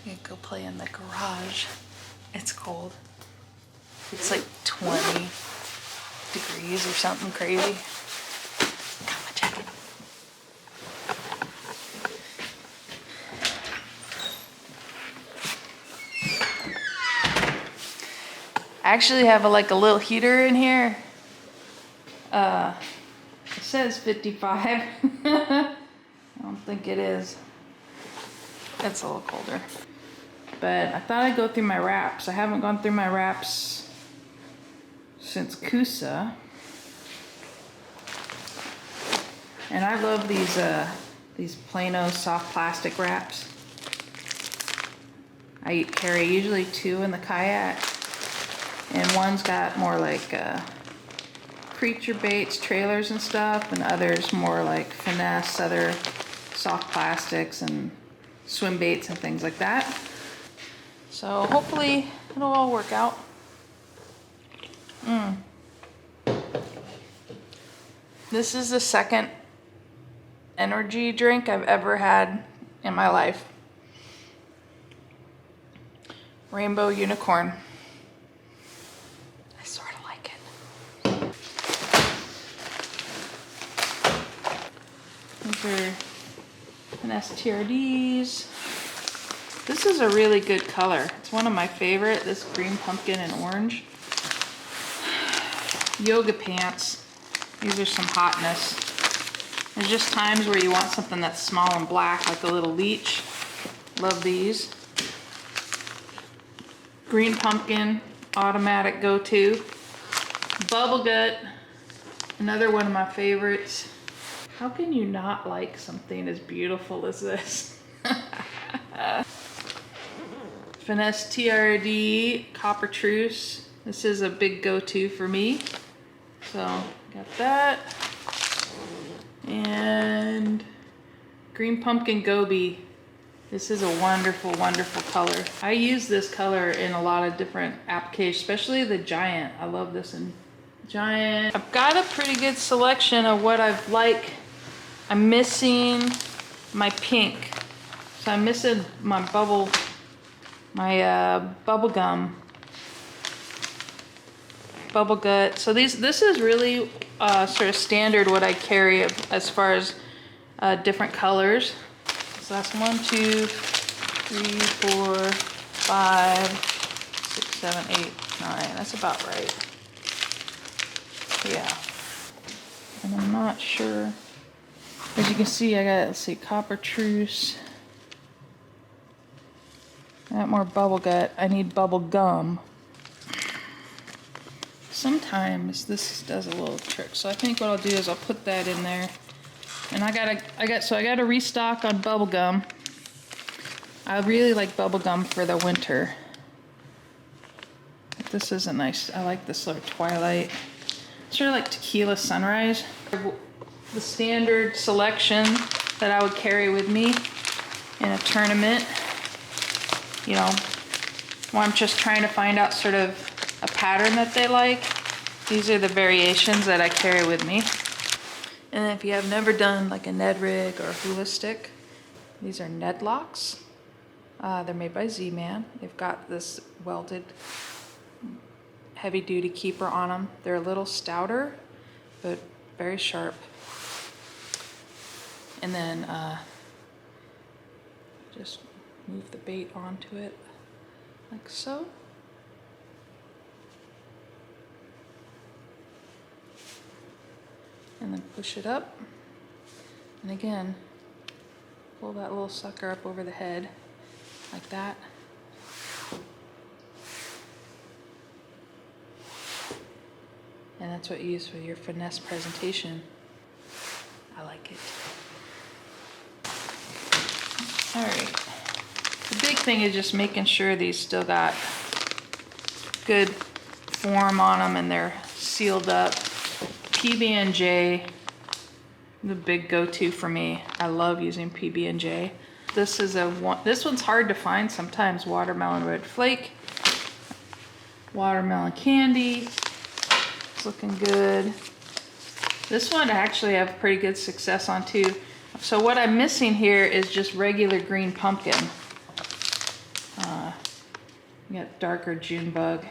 I'm gonna go play in the garage. It's cold. It's like 20 degrees or something crazy. Got my jacket. I actually have like a little heater in here. It says 55. I don't think it is. It's a little colder. But I thought I'd go through my wraps. I haven't gone through my wraps since Kusa. And I love these Plano soft plastic wraps. I carry usually 2 in the kayak, and one's got more like creature baits, trailers and stuff, and others more like Finesse, other soft plastics and swim baits and things like that. So hopefully it'll all work out. This is the second energy drink I've ever had in my life. Rainbow Unicorn. I sort of like it. These are Finesse TRDs. This is a really good color. It's one of my favorite, this green pumpkin and orange. Yoga pants. These are some hotness. There's just times where you want something that's small and black, like a little leech. Love these. Green pumpkin, automatic go-to. Bubble gut, another one of my favorites. How can you not like something as beautiful as this? Finesse TRD Copper Truce. This is a big go-to for me. So, got that. And Green Pumpkin Goby. This is a wonderful, wonderful color. I use this color in a lot of different applications, especially the Giant. I love this in Giant. I've got a pretty good selection of what I've like. I'm missing my pink. So I'm missing my bubble gum, bubble gut. So this is really sort of standard what I carry as far as different colors. So that's 1, 2, 3, 4, 5, 6, 7, 8, 9. That's about right. Yeah. And I'm not sure. As you can see, I got, let's see, Copper Truce. I got more bubble gut. I need bubble gum. Sometimes this does a little trick. So I think what I'll do is I'll put that in there. And I gotta restock on bubble gum. I really like bubble gum for the winter. But this is a nice, I like this sort of twilight. Sort of like tequila sunrise. The standard selection that I would carry with me in a tournament. You know, when I'm just trying to find out sort of a pattern that they like. These are the variations that I carry with me. And if you have never done like a Ned rig or a hula stick, these are Ned locks. They're made by Z-Man. They've got this welded heavy duty keeper on them. They're a little stouter, but very sharp. And then just move the bait onto it like so. And then push it up. And again, pull that little sucker up over the head like that. And that's what you use for your finesse presentation. I like it. All right. The big thing is just making sure these still got good form on them and they're sealed up. PB&J, the big go-to for me. I love using PB&J. This one's hard to find sometimes. Watermelon red flake, watermelon candy. It's looking good. This one I actually have pretty good success on too. So what I'm missing here is just regular green pumpkin. We got darker June bug.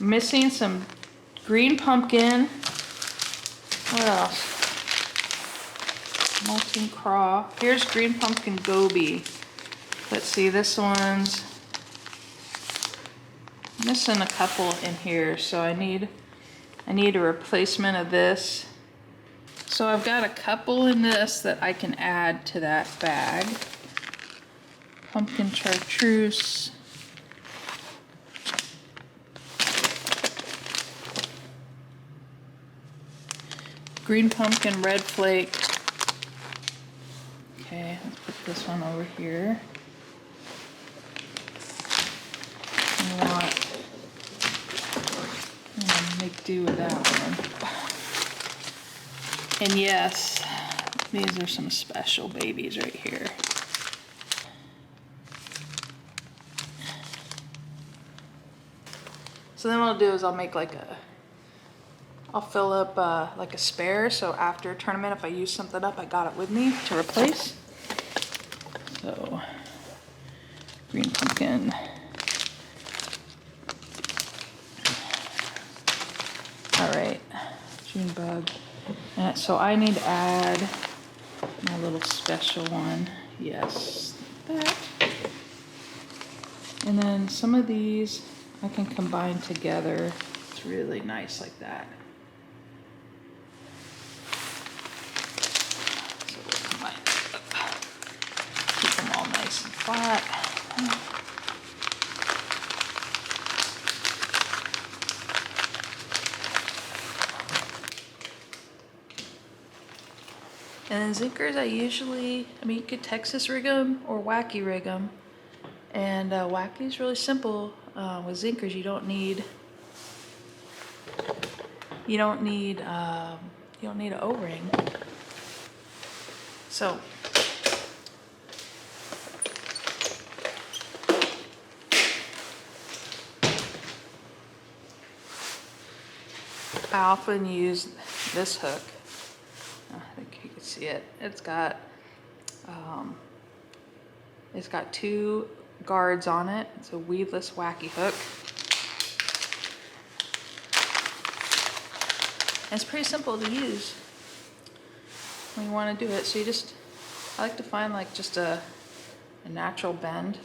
Missing some green pumpkin. What else? Molten Croix. Here's green pumpkin goby. Let's see, this one's missing a couple in here, so I need a replacement of this. So I've got a couple in this that I can add to that bag. Pumpkin chartreuse. Green pumpkin red flake. Okay, let's put this one over here. I'm gonna make do with that one. And yes, these are some special babies right here. So then what I'll do is I'll make I'll fill up like a spare, so after a tournament, if I use something up, I got it with me to replace. So, green pumpkin. All right, June bug. And so I need to add my little special one. Yes, that. And then some of these I can combine together. It's really nice like that. So we'll combine it up. Keep them all nice and flat. And then zinkers, I mean, you could Texas rig them or wacky rig them. And wacky's really simple. With zinkers, you don't need an O-ring. So I often use this hook. I think you can see it. It's got two guards on it. It's a weedless wacky hook. And it's pretty simple to use when you want to do it. So I like to find like just a natural bend.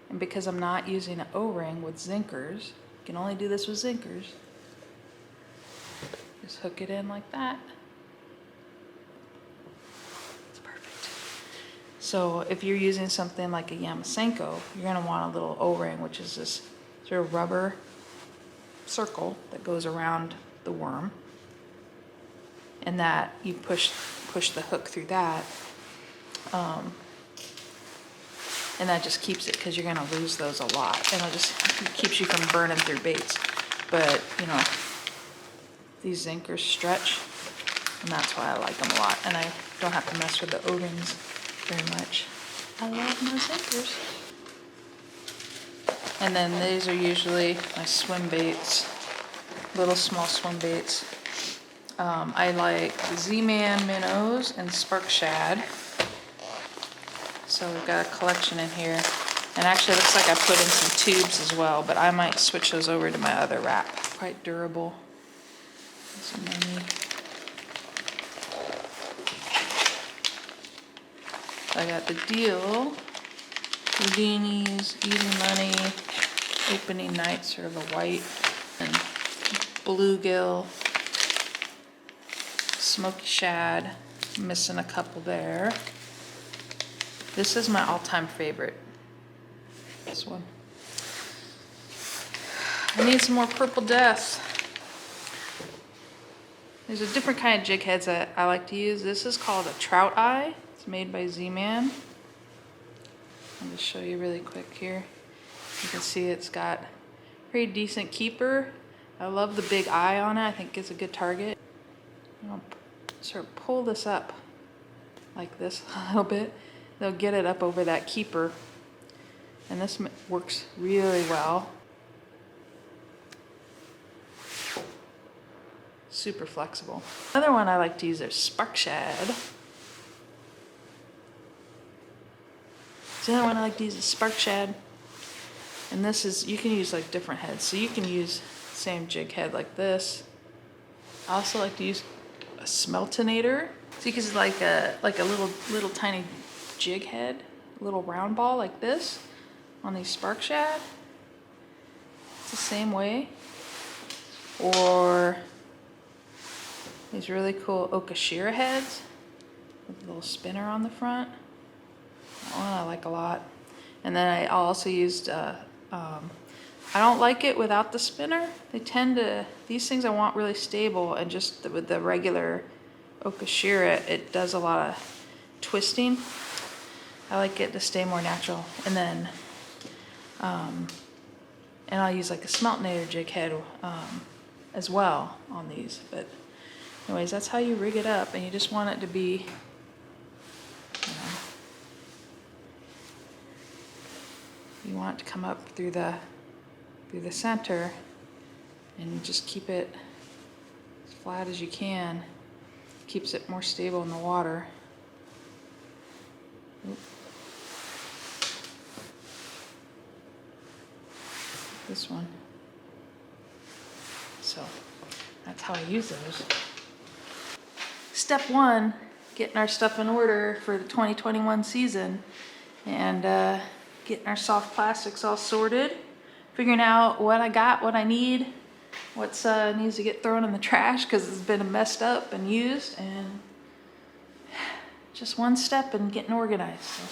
And because I'm not using an O-ring with zinkers, you can only do this with zinkers. Just hook it in like that. It's perfect. So if you're using something like a Yamasenko, you're going to want a little O-ring, which is this sort of rubber circle that goes around the worm. And that you push the hook through that. And that just keeps it, because you're going to lose those a lot. And it keeps you from burning through baits. But, you know, these zinkers stretch, and that's why I like them a lot. And I don't have to mess with the O-rings very much. I love my zinkers. And then these are usually my swim baits, little small swim baits. I like Z-Man minnows and spark shad. So we've got a collection in here. And actually it looks like I put in some tubes as well, but I might switch those over to my other wrap. Quite durable. So many. I got the deal. Houdinis, Easy Money, Opening Night, sort of a white, and bluegill, smoky shad, missing a couple there. This is my all-time favorite, this one. I need some more Purple Death. There's a different kind of jig heads that I like to use. This is called a Trout Eye. It's made by Z-Man. I'll just show you really quick here. You can see it's got pretty decent keeper. I love the big eye on it. I think it's a good target. I'll sort of pull this up like this a little bit. They'll get it up over that keeper. And this works really well. Super flexible. Another one I like to use is spark shad. So the other one I like to use is Spark Shad. And this is, you can use like different heads. So you can use the same jig head like this. I also like to use a Smeltonator. So you can use like a little tiny jig head, a little round ball like this on these Spark Shad. It's the same way. Or these really cool Okashira heads with a little spinner on the front. That one I like a lot. And then I also used, I don't like it without the spinner. They tend to, these things I want really stable, and just with the regular Okashira, it does a lot of twisting. I like it to stay more natural. And then, and I'll use like a Smeltonator jig head as well on these. But anyways, that's how you rig it up, and you just want it to be, you want it to come up through the center, and just keep it as flat as you can. Keeps it more stable in the water. Oop. This one. So that's how I use those. Step one, getting our stuff in order for the 2021 season, and getting our soft plastics all sorted, figuring out what I got, what I need, what's needs to get thrown in the trash because it's been messed up and used, and just one step in getting organized. So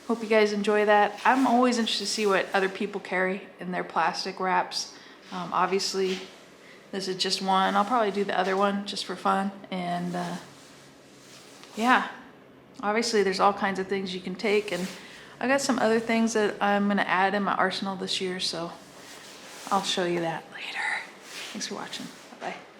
hope you guys enjoy that. I'm always interested to see what other people carry in their plastic wraps. Obviously, this is just one. I'll probably do the other one just for fun. And yeah, obviously there's all kinds of things you can take, and I got some other things that I'm gonna add in my arsenal this year, so I'll show you that later. Thanks for watching. Bye-bye.